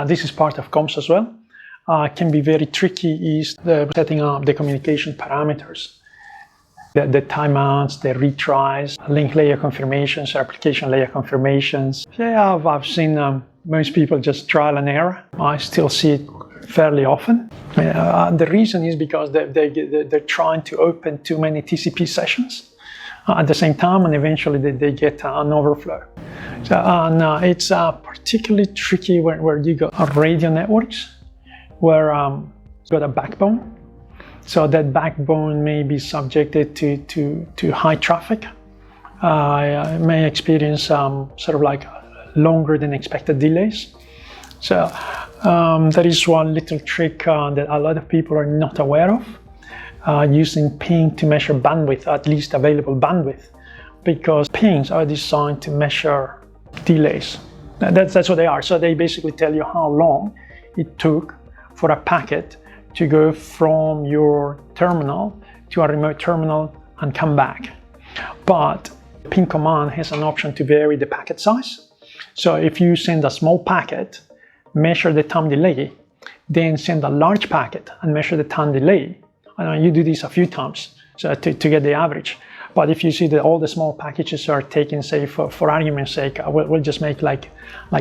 this is part of comms as well, can be very tricky is the setting up the communication parameters. The timeouts, the retries, link layer confirmations, application layer confirmations. Yeah, I've seen most people just trial and error. I still see it fairly often. The reason is because they're trying to open too many TCP sessions at the same time, and eventually they get an overflow. So, it's particularly tricky where you got radio networks, where you've got a backbone. So that backbone may be subjected to high traffic. I may experience sort of like longer than expected delays. So that is one little trick that a lot of people are not aware of, using ping to measure bandwidth, at least available bandwidth, because pings are designed to measure delays. That's what they are. So they basically tell you how long it took for a packet to go from your terminal to a remote terminal and come back. But ping command has an option to vary the packet size. So if you send a small packet, measure the time delay, then send a large packet and measure the time delay. You do this a few times so to get the average. But if you see that all the small packages are taken, say for argument's sake, we'll just make like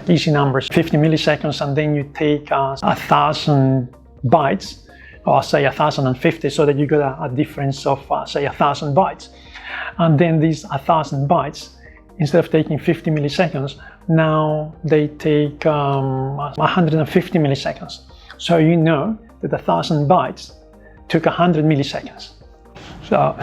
easy numbers, 50 milliseconds, and then you take 1,000 bytes, or say 1,050, so that you get a difference of say 1,000 bytes. And then these 1,000 bytes, instead of taking 50 milliseconds, now they take 150 milliseconds. So you know that 1,000 bytes took 100 milliseconds. So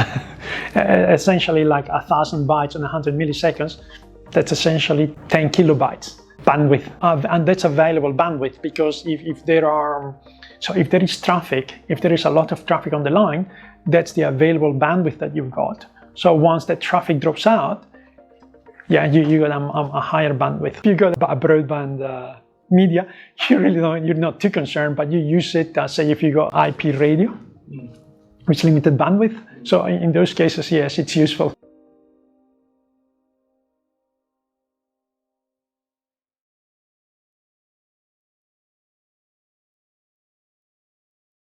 essentially like 1,000 bytes and 100 milliseconds, that's essentially 10 kilobytes bandwidth. And that's available bandwidth, because if there is traffic, if there is a lot of traffic on the line, that's the available bandwidth that you've got. So once that traffic drops out, yeah, you got a higher bandwidth. If you got a broadband media, you're not too concerned, but you use it, say if you got IP radio, which limited bandwidth. So in those cases, yes, it's useful.